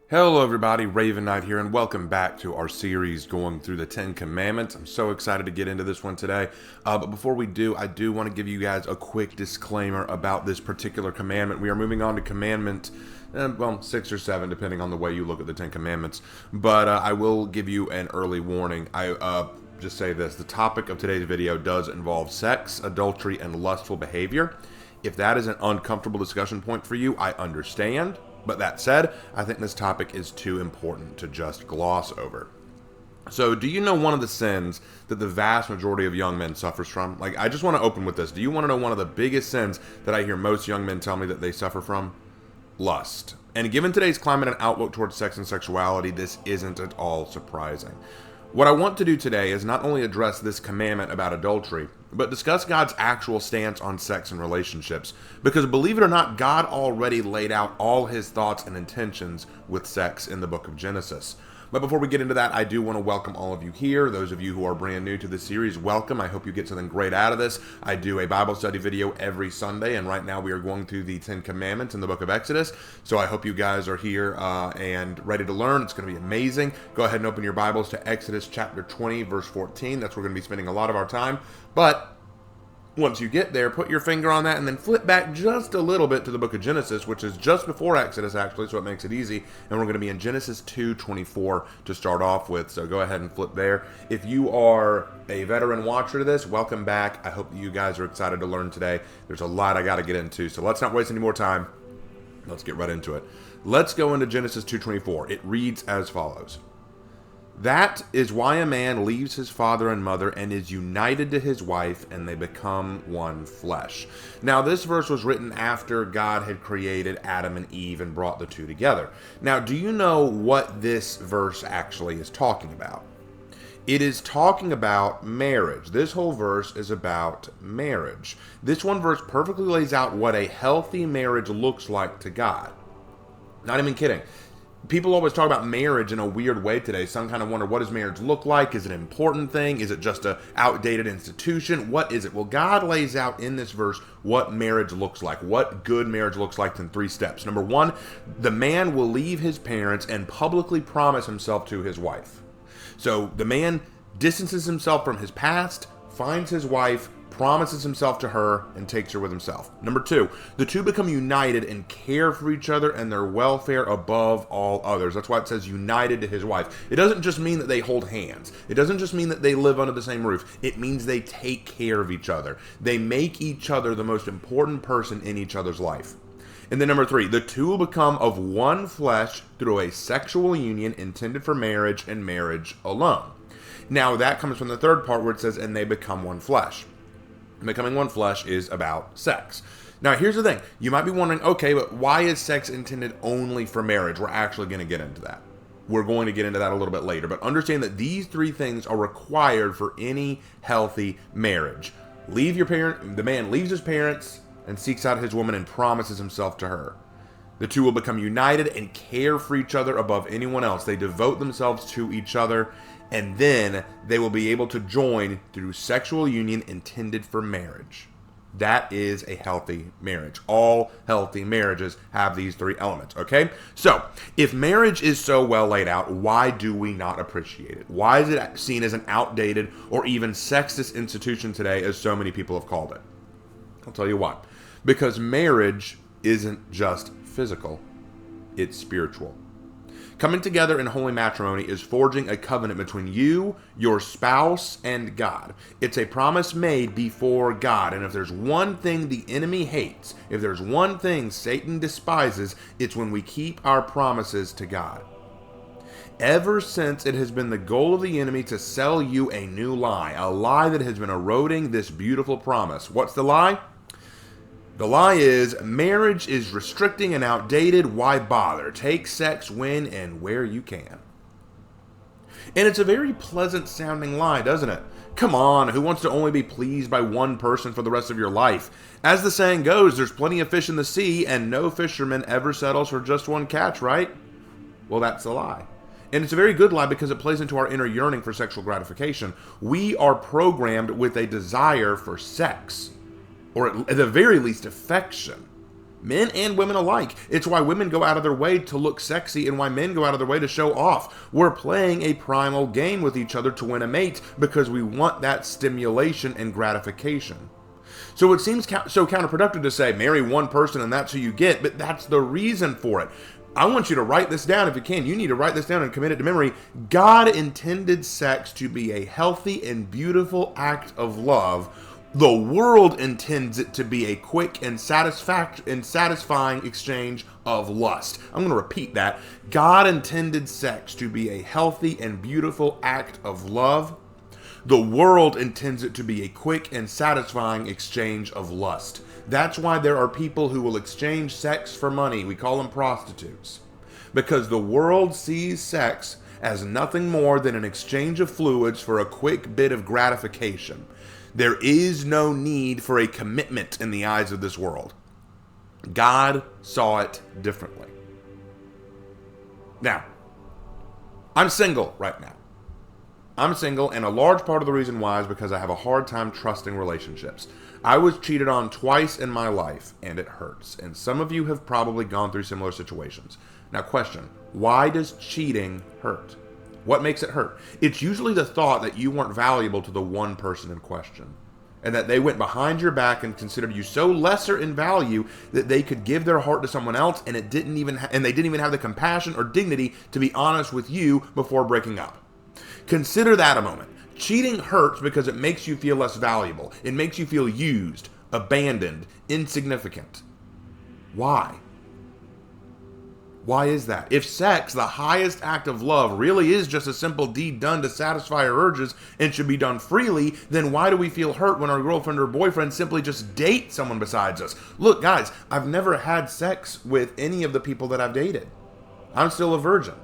Hello everybody, Raven Knight here, and welcome back to our series going through the Ten Commandments. I'm so excited to get into this one today, but before we do, I do want to give you guys a quick disclaimer about this particular commandment. We are moving on to commandment, 6 or 7, depending on the way you look at the Ten Commandments, but I will give you an early warning. I just say this, the topic of today's video does involve sex, adultery, and lustful behavior. If that is an uncomfortable discussion point for you, I understand. But that said, I think this topic is too important to just gloss over. So, do you know one of the sins that the vast majority of young men suffers from? I just want to open with this. Do you want to know one of the biggest sins that I hear most young men tell me that they suffer from? Lust. And given today's climate and outlook towards sex and sexuality, this isn't at all surprising. What I want to do today is not only address this commandment about adultery, but discuss God's actual stance on sex and relationships. Because believe it or not, God already laid out all his thoughts and intentions with sex in the book of Genesis. But before we get into that, I do want to welcome all of you here. Those of you who are brand new to the series, welcome. I hope you get something great out of this. I do a Bible study video every Sunday, and right now we are going through the Ten Commandments in the book of Exodus. So I hope you guys are here and ready to learn. It's going to be amazing. Go ahead and open your Bibles to Exodus chapter 20, verse 14. That's where we're going to be spending a lot of our time. But once you get there, put your finger on that and then flip back just a little bit to the book of Genesis, which is just before Exodus, actually, so it makes it easy. And we're going to be in Genesis 2:24 to start off with, so go ahead and flip there. If you are a veteran watcher to this, welcome back. I hope you guys are excited to learn today. There's a lot I got to get into, so let's not waste any more time. Let's get right into it. Let's go into Genesis 2:24. It reads as follows. That is why a man leaves his father and mother and is united to his wife, and they become one flesh. Now, this verse was written after God had created Adam and Eve and brought the two together. Now, do you know what this verse actually is talking about? It is talking about marriage. This whole verse is about marriage. This one verse perfectly lays out what a healthy marriage looks like to God. Not even kidding. People always talk about marriage in a weird way today. Some kind of wonder, what does marriage look like? Is it an important thing? Is it just an outdated institution? What is it? Well, God lays out in this verse what marriage looks like, what good marriage looks like in 3 steps. Number 1, the man will leave his parents and publicly promise himself to his wife. So the man distances himself from his past, finds his wife, promises himself to her, and takes her with himself. Number 2, the two become united and care for each other and their welfare above all others. That's why it says united to his wife. It doesn't just mean that they hold hands. It doesn't just mean that they live under the same roof. It means they take care of each other. They make each other the most important person in each other's life. And then number 3, the two will become of one flesh through a sexual union intended for marriage and marriage alone. Now that comes from the third part where it says, and they become one flesh. Becoming one flesh is about sex. Now, here's the thing. You might be wondering, okay, but why is sex intended only for marriage? We're actually going to get into that. We're going to get into that a little bit later. But understand that these 3 things are required for any healthy marriage. The man leaves his parents and seeks out his woman and promises himself to her. The two will become united and care for each other above anyone else. They devote themselves to each other, and then they will be able to join through sexual union intended for marriage. That is a healthy marriage. All healthy marriages have these 3 elements, okay? So, if marriage is so well laid out, why do we not appreciate it? Why is it seen as an outdated or even sexist institution today, as so many people have called it? I'll tell you why. Because marriage isn't just physical, it's spiritual. Coming together in holy matrimony is forging a covenant between you, your spouse, and God. It's a promise made before God. And if there's one thing the enemy hates, if there's one thing Satan despises, it's when we keep our promises to God. Ever since it has been the goal of the enemy to sell you a new lie, a lie that has been eroding this beautiful promise. What's the lie? The lie is, marriage is restricting and outdated, why bother? Take sex when and where you can. And it's a very pleasant sounding lie, doesn't it? Come on, who wants to only be pleased by one person for the rest of your life? As the saying goes, there's plenty of fish in the sea, and no fisherman ever settles for just one catch, right? Well, that's a lie. And it's a very good lie because it plays into our inner yearning for sexual gratification. We are programmed with a desire for sex, or at the very least affection. Men and women alike. It's why women go out of their way to look sexy and why men go out of their way to show off. We're playing a primal game with each other to win a mate because we want that stimulation and gratification. So it seems so counterproductive to say, marry one person and that's who you get, but that's the reason for it. I want you to write this down if you can. You need to write this down and commit it to memory. God intended sex to be a healthy and beautiful act of love. The world intends it to be a quick and satisfying exchange of lust. I'm going to repeat that. God intended sex to be a healthy and beautiful act of love. The world intends it to be a quick and satisfying exchange of lust. That's why there are people who will exchange sex for money. We call them prostitutes. Because the world sees sex as nothing more than an exchange of fluids for a quick bit of gratification. There is no need for a commitment in the eyes of this world. God saw it differently. Now, I'm single right now. I'm single, and a large part of the reason why is because I have a hard time trusting relationships. I was cheated on twice in my life, and it hurts. And some of you have probably gone through similar situations. Now, question, why does cheating hurt? What makes it hurt? It's usually the thought that you weren't valuable to the one person in question, and that they went behind your back and considered you so lesser in value that they could give their heart to someone else, and they didn't even have the compassion or dignity to be honest with you before breaking up. Consider that a moment. Cheating hurts because it makes you feel less valuable. It makes you feel used, abandoned, insignificant. Why? Why is that? If sex, the highest act of love, really is just a simple deed done to satisfy our urges and should be done freely, then why do we feel hurt when our girlfriend or boyfriend simply just date someone besides us? Look, guys, I've never had sex with any of the people that I've dated. I'm still a virgin.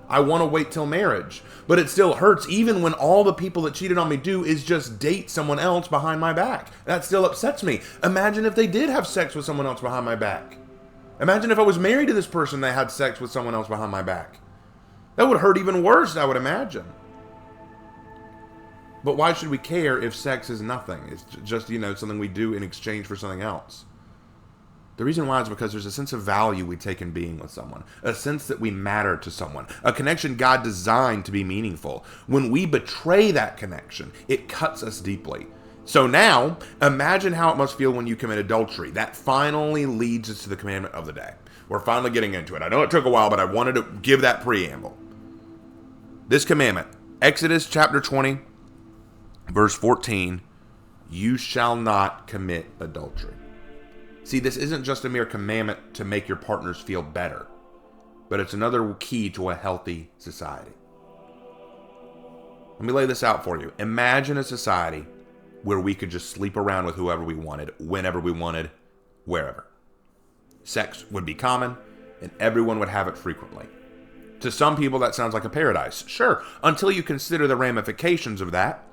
I want to wait till marriage, but it still hurts even when all the people that cheated on me do is just date someone else behind my back. That still upsets me. Imagine if they did have sex with someone else behind my back. Imagine if I was married to this person, they had sex with someone else behind my back. That would hurt even worse, I would imagine. But why should we care if sex is nothing? It's just, something we do in exchange for something else. The reason why is because there's a sense of value we take in being with someone, a sense that we matter to someone, a connection God designed to be meaningful. When we betray that connection, it cuts us deeply. So now, imagine how it must feel when you commit adultery. That finally leads us to the commandment of the day. We're finally getting into it. I know it took a while, but I wanted to give that preamble. This commandment, Exodus chapter 20, verse 14, you shall not commit adultery. See, this isn't just a mere commandment to make your partners feel better, but it's another key to a healthy society. Let me lay this out for you. Imagine a society where we could just sleep around with whoever we wanted, whenever we wanted, wherever. Sex would be common, and everyone would have it frequently. To some people, that sounds like a paradise. Sure, until you consider the ramifications of that.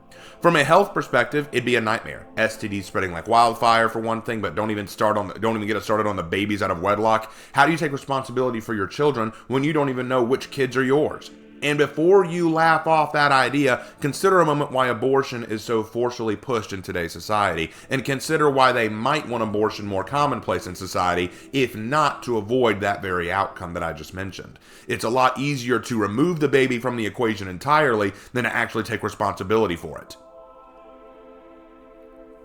From a health perspective, it'd be a nightmare. STDs spreading like wildfire for one thing, but don't even get us started on the babies out of wedlock. How do you take responsibility for your children when you don't even know which kids are yours? And before you laugh off that idea, consider a moment why abortion is so forcefully pushed in today's society, and consider why they might want abortion more commonplace in society, if not to avoid that very outcome that I just mentioned. It's a lot easier to remove the baby from the equation entirely than to actually take responsibility for it.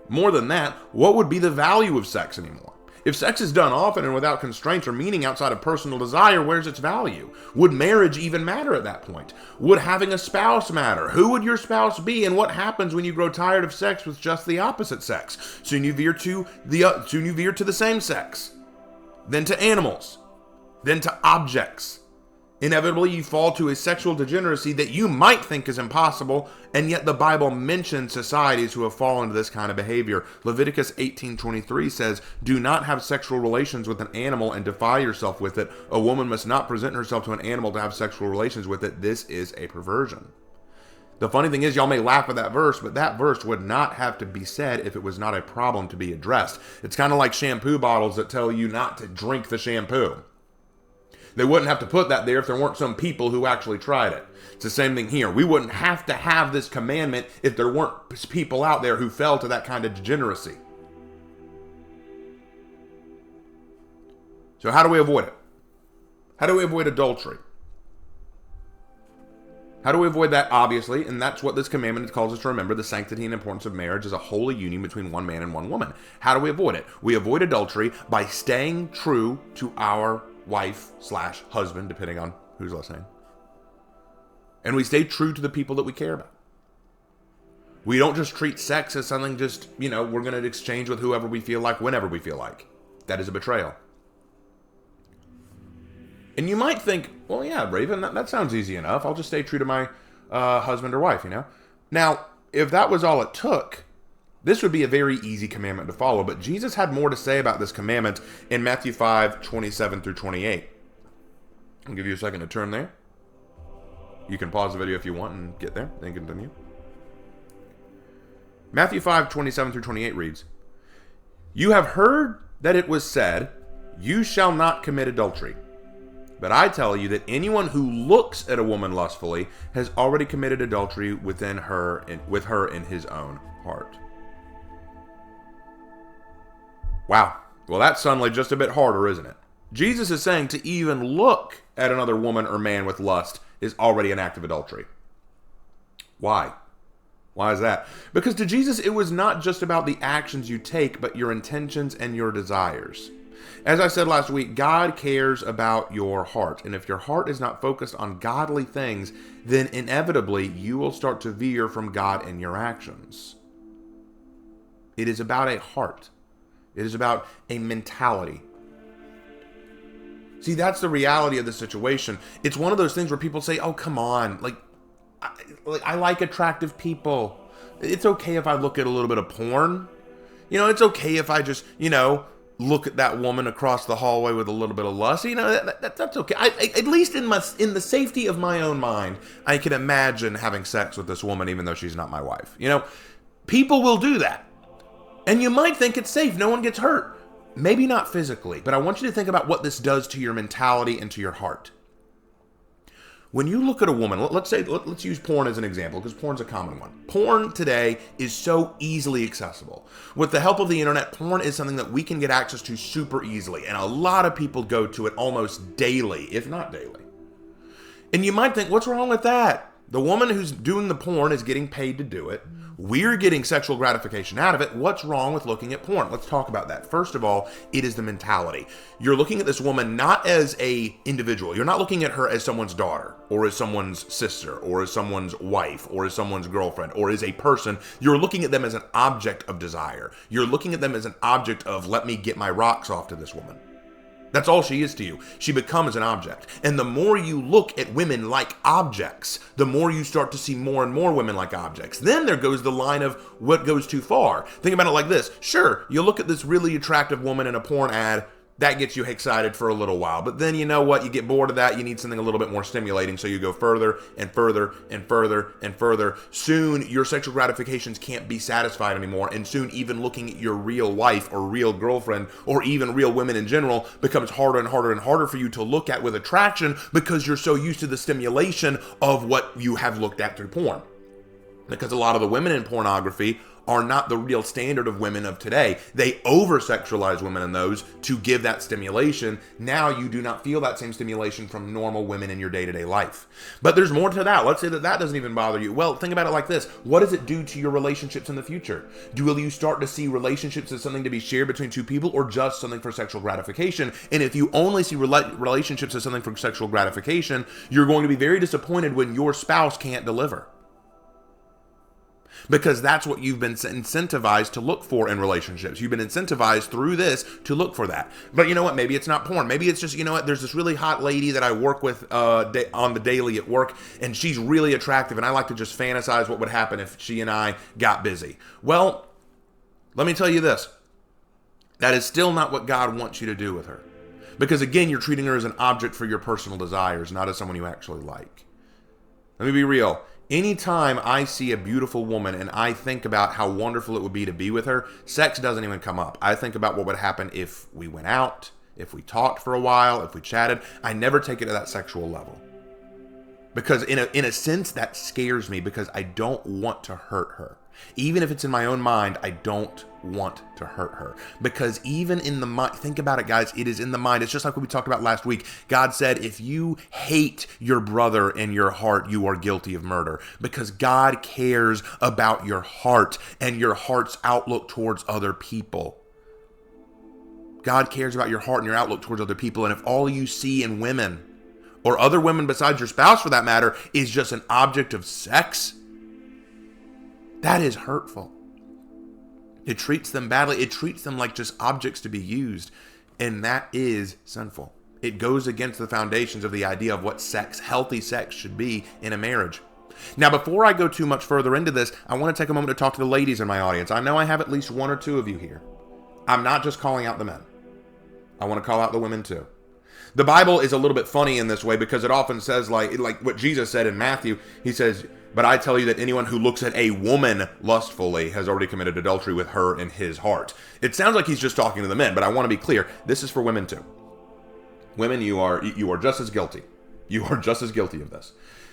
More than that, what would be the value of sex anymore? If sex is done often and without constraints or meaning outside of personal desire, where's its value? Would marriage even matter at that point? Would having a spouse matter? Who would your spouse be, and what happens when you grow tired of sex with just the opposite sex? Soon you veer to the same sex, then to animals, then to objects. Inevitably, you fall to a sexual degeneracy that you might think is impossible, and yet the Bible mentions societies who have fallen into this kind of behavior. Leviticus 18:23 says, do not have sexual relations with an animal and defile yourself with it. A woman must not present herself to an animal to have sexual relations with it. This is a perversion. The funny thing is, y'all may laugh at that verse, but that verse would not have to be said if it was not a problem to be addressed. It's kind of like shampoo bottles that tell you not to drink the shampoo. They wouldn't have to put that there if there weren't some people who actually tried it. It's the same thing here. We wouldn't have to have this commandment if there weren't people out there who fell to that kind of degeneracy. So how do we avoid it? How do we avoid adultery? How do we avoid that? Obviously, and that's what this commandment calls us to remember. The sanctity and importance of marriage is a holy union between one man and one woman. How do we avoid it? We avoid adultery by staying true to our wife/husband, depending on who's listening. And we stay true to the people that we care about. We don't just treat sex as something just, we're going to exchange with whoever we feel like, whenever we feel like. That is a betrayal. And you might think, well, yeah, Raven, that sounds easy enough. I'll just stay true to my husband or wife, Now, if that was all it took, this would be a very easy commandment to follow. But Jesus had more to say about this commandment in Matthew 5:27 through 28. I'll give you a second to turn there. You can pause the video if you want and get there, then continue. Matthew 5:27 through 28 reads, "You have heard that it was said, 'You shall not commit adultery.' But I tell you that anyone who looks at a woman lustfully has already committed adultery with her in his own heart." Wow. Well, that's suddenly just a bit harder, isn't it? Jesus is saying to even look at another woman or man with lust is already an act of adultery. Why? Why is that? Because to Jesus, it was not just about the actions you take, but your intentions and your desires. As I said last week, God cares about your heart. And if your heart is not focused on godly things, then inevitably you will start to veer from God in your actions. It is about a heart. It is about a mentality. See, that's the reality of the situation. It's one of those things where people say, oh, come on. I like attractive people. It's okay if I look at a little bit of porn. It's okay if I just, look at that woman across the hallway with a little bit of lust. That's okay. At least in the safety of my own mind, I can imagine having sex with this woman even though she's not my wife. People will do that. And you might think it's safe. No one gets hurt. Maybe not physically, but I want you to think about what this does to your mentality and to your heart. When you look at a woman, let's use porn as an example, because porn's a common one. Porn today is so easily accessible. With the help of the internet, porn is something that we can get access to super easily, and a lot of people go to it almost daily, if not daily. And you might think, what's wrong with that? The woman who's doing the porn is getting paid to do it. We're getting sexual gratification out of it. What's wrong with looking at porn? Let's talk about that. First of all, it is the mentality. You're looking at this woman not as a individual. You're not looking at her as someone's daughter, or as someone's sister, or as someone's wife, or as someone's girlfriend, or as a person. You're looking at them as an object of desire. You're looking at them as an object of, let me get my rocks off to this woman. That's all she is to you. She becomes an object. And the more you look at women like objects, the more you start to see more and more women like objects. Then there goes the line of what goes too far. Think about it like this. Sure, you look at this really attractive woman in a porn ad. That gets you excited for a little while. But then you know what? You get bored of that. You need something a little bit more stimulating. So you go further and further and further and further. Soon your sexual gratifications can't be satisfied anymore. And soon even looking at your real wife or real girlfriend or even real women in general becomes harder and harder and harder for you to look at with attraction because you're so used to the stimulation of what you have looked at through porn. Because a lot of the women in pornography are not the real standard of women of today. They over-sexualize women in those to give that stimulation. Now you do not feel that same stimulation from normal women in your day-to-day life. But there's more to that. Let's say that doesn't even bother you. Well, think about it like this. What does it do to your relationships in the future? Will you start to see relationships as something to be shared between two people or just something for sexual gratification? And if you only see relationships as something for sexual gratification, you're going to be very disappointed when your spouse can't deliver. Because that's what you've been incentivized to look for in relationships. You've been incentivized through this to look for that. But you know what? Maybe it's not porn. Maybe it's just, there's this really hot lady that I work with on the daily at work, and she's really attractive, and I like to just fantasize what would happen if she and I got busy. Well, let me tell you this. That is still not what God wants you to do with her. Because again, you're treating her as an object for your personal desires, not as someone you actually like. Let me be real. Anytime I see a beautiful woman and I think about how wonderful it would be to be with her, sex doesn't even come up. I think about what would happen if we went out, if we talked for a while, if we chatted. I never take it to that sexual level. Because in a sense, that scares me because I don't want to hurt her. Even if it's in my own mind, I don't want to hurt her. Because even in the mind, think about it, guys, it is in the mind. It's just like what we talked about last week. God said, if you hate your brother in your heart, you are guilty of murder. Because God cares about your heart and your heart's outlook towards other people. God cares about your heart and your outlook towards other people. And if all you see in women, or other women besides your spouse for that matter, is just an object of sex, that is hurtful. It treats them badly. It treats them like just objects to be used. And that is sinful. It goes against the foundations of the idea of what sex, healthy sex, should be in a marriage. Now, before I go too much further into this, I want to take a moment to talk to the ladies in my audience. I know I have at least one or two of you here. I'm not just calling out the men. I want to call out the women too. The Bible is a little bit funny in this way because it often says, like what Jesus said in Matthew, he says, but I tell you that anyone who looks at a woman lustfully has already committed adultery with her in his heart. It sounds like he's just talking to the men, but I want to be clear. This is for women too. Women, you are just as guilty. You are just as guilty of this.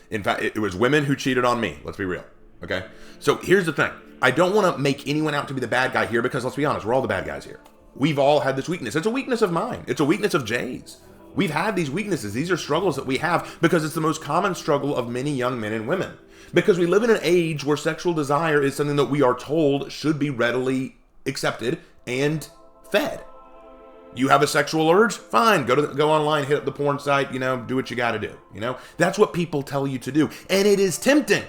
In fact, it was women who cheated on me. Let's be real. Okay? So here's the thing. I don't want to make anyone out to be the bad guy here because let's be honest, we're all the bad guys here. We've all had this weakness. It's a weakness of mine. It's a weakness of Jay's. We've had these weaknesses. These are struggles that we have because it's the most common struggle of many young men and women. Because we live in an age where sexual desire is something that we are told should be readily accepted and fed. You have a sexual urge? Fine. Go online, hit up the porn site, do what you got to do. That's what people tell you to do. And it is tempting.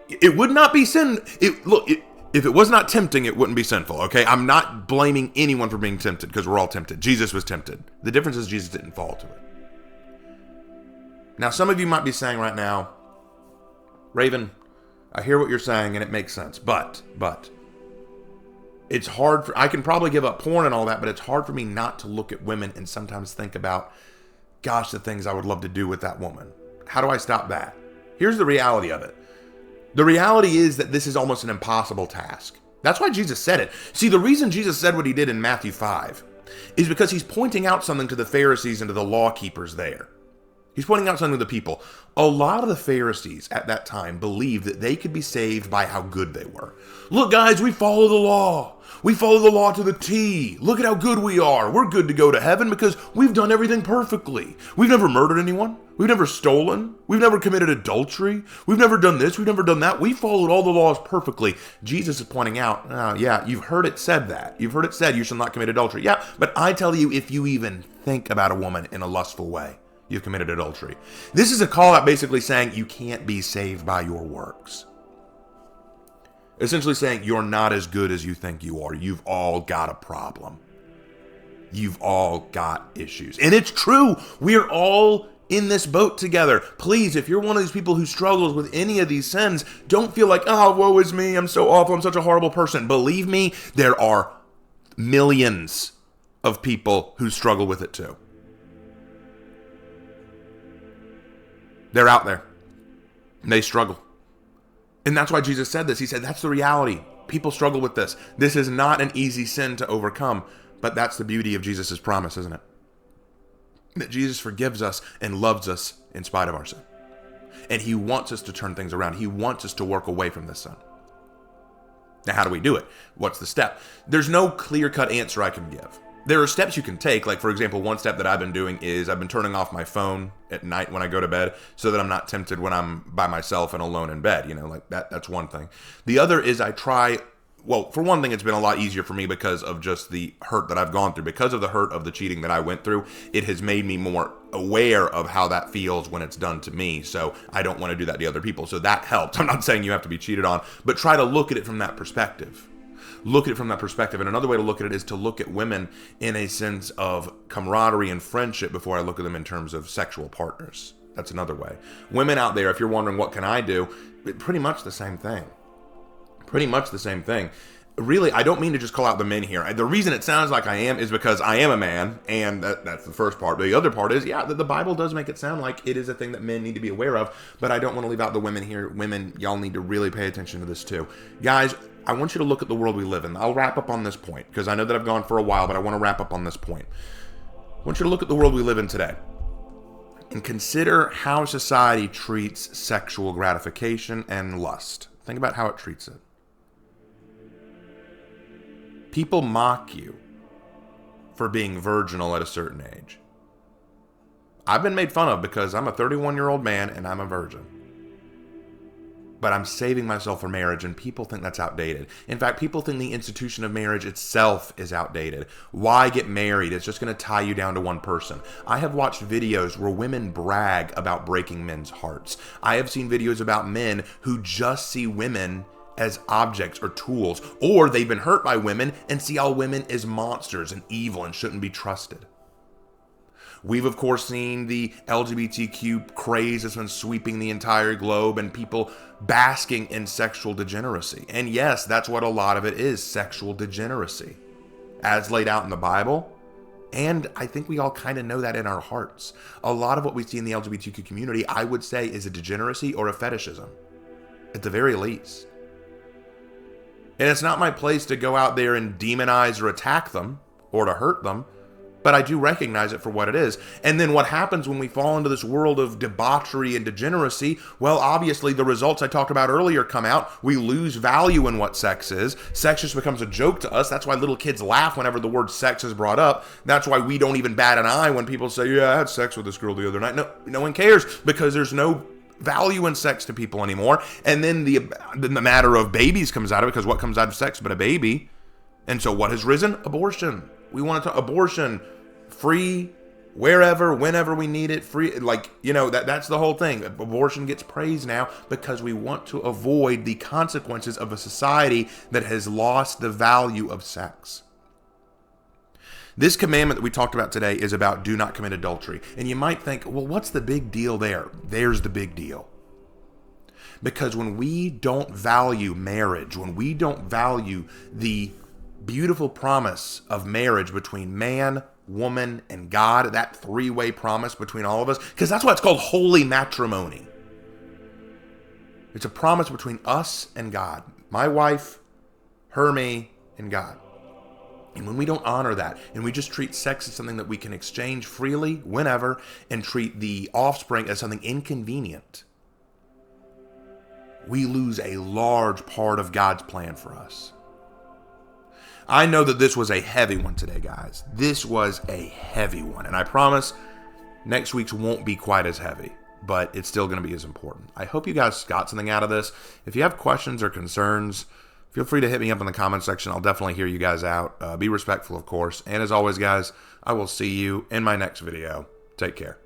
It would not be sin. If it was not tempting, it wouldn't be sinful, okay? I'm not blaming anyone for being tempted because we're all tempted. Jesus was tempted. The difference is Jesus didn't fall to it. Now, some of you might be saying right now, Raven, I hear what you're saying and it makes sense, but it's hard I can probably give up porn and all that, but it's hard for me not to look at women and sometimes think about, gosh, the things I would love to do with that woman. How do I stop that? Here's the reality of it. The reality is that this is almost an impossible task. That's why Jesus said it. See, the reason Jesus said what he did in Matthew 5 is because he's pointing out something to the Pharisees and to the law keepers there. He's pointing out something to the people. A lot of the Pharisees at that time believed that they could be saved by how good they were. Look, guys, we follow the law. We follow the law to the T. Look at how good we are. We're good to go to heaven because we've done everything perfectly. We've never murdered anyone. We've never stolen. We've never committed adultery. We've never done this. We've never done that. We followed all the laws perfectly. Jesus is pointing out, yeah, you've heard it said that. You've heard it said you shall not commit adultery. Yeah, but I tell you, if you even think about a woman in a lustful way, you've committed adultery. This is a call out basically saying you can't be saved by your works. Essentially saying you're not as good as you think you are. You've all got a problem. You've all got issues. And it's true. We're all in this boat together. Please, if you're one of these people who struggles with any of these sins, don't feel like, oh, woe is me. I'm so awful. I'm such a horrible person. Believe me, there are millions of people who struggle with it too. They're out there. They struggle. And that's why Jesus said this. He said, that's the reality. People struggle with this. This is not an easy sin to overcome. But that's the beauty of Jesus' promise, isn't it? That Jesus forgives us and loves us in spite of our sin. And he wants us to turn things around. He wants us to work away from this sin. Now, how do we do it? What's the step? There's no clear-cut answer I can give. There are steps you can take. Like, for example, one step that I've been doing is I've been turning off my phone at night when I go to bed so that I'm not tempted when I'm by myself and alone in bed. Like that's one thing. The other is I try, well, for one thing, it's been a lot easier for me because of just the hurt that I've gone through. Because of the hurt of the cheating that I went through, it has made me more aware of how that feels when it's done to me. So I don't want to do that to other people. So that helps. I'm not saying you have to be cheated on, but try to look at it from that perspective. Look at it from that perspective. And another way to look at it is to look at women in a sense of camaraderie and friendship before I look at them in terms of sexual partners. That's another way. Women out there, if you're wondering what can I do, pretty much the same thing. Pretty much the same thing. Really, I don't mean to just call out the men here. The reason it sounds like I am is because I am a man, and that's the first part. The other part is, yeah, the Bible does make it sound like it is a thing that men need to be aware of, but I don't want to leave out the women here. Women, y'all need to really pay attention to this too. Guys, I want you to look at the world we live in. I'll wrap up on this point, because I know that I've gone for a while, but I want to wrap up on this point. I want you to look at the world we live in today and consider how society treats sexual gratification and lust. Think about how it treats it. People mock you for being virginal at a certain age. I've been made fun of because I'm a 31-year-old man and I'm a virgin. But I'm saving myself for marriage, and people think that's outdated. In fact, people think the institution of marriage itself is outdated. Why get married? It's just going to tie you down to one person. I have watched videos where women brag about breaking men's hearts. I have seen videos about men who just see women as objects or tools, or they've been hurt by women and see all women as monsters and evil and shouldn't be trusted. We've, of course, seen the LGBTQ craze that's been sweeping the entire globe and people basking in sexual degeneracy. And yes, that's what a lot of it is, sexual degeneracy, as laid out in the Bible. And I think we all kind of know that in our hearts. A lot of what we see in the LGBTQ community, I would say, is a degeneracy or a fetishism, at the very least. And it's not my place to go out there and demonize or attack them or to hurt them, but I do recognize it for what it is. And then what happens when we fall into this world of debauchery and degeneracy? Well, obviously the results I talked about earlier come out. We lose value in what sex is. Sex just becomes a joke to us. That's why little kids laugh whenever the word sex is brought up. That's why we don't even bat an eye when people say, yeah, I had sex with this girl the other night. No one cares, because there's no value in sex to people anymore. And then the matter of babies comes out of it, because what comes out of sex but a baby? And so what has risen? Abortion. We want to talk abortion, free, wherever, whenever we need it, free. That's the whole thing. Abortion gets praised now because we want to avoid the consequences of a society that has lost the value of sex. This commandment that we talked about today is about do not commit adultery. And you might think, well, what's the big deal there? There's the big deal. Because when we don't value marriage, when we don't value the beautiful promise of marriage between man, woman, and God, that three-way promise between all of us, because that's why it's called holy matrimony. It's a promise between us and God. My wife, her, me, and God. And when we don't honor that, and we just treat sex as something that we can exchange freely, whenever, and treat the offspring as something inconvenient, we lose a large part of God's plan for us. I know that this was a heavy one today, guys. This was a heavy one. And I promise next week's won't be quite as heavy, but it's still going to be as important. I hope you guys got something out of this. If you have questions or concerns, feel free to hit me up in the comment section. I'll definitely hear you guys out. Be respectful, of course. And as always, guys, I will see you in my next video. Take care.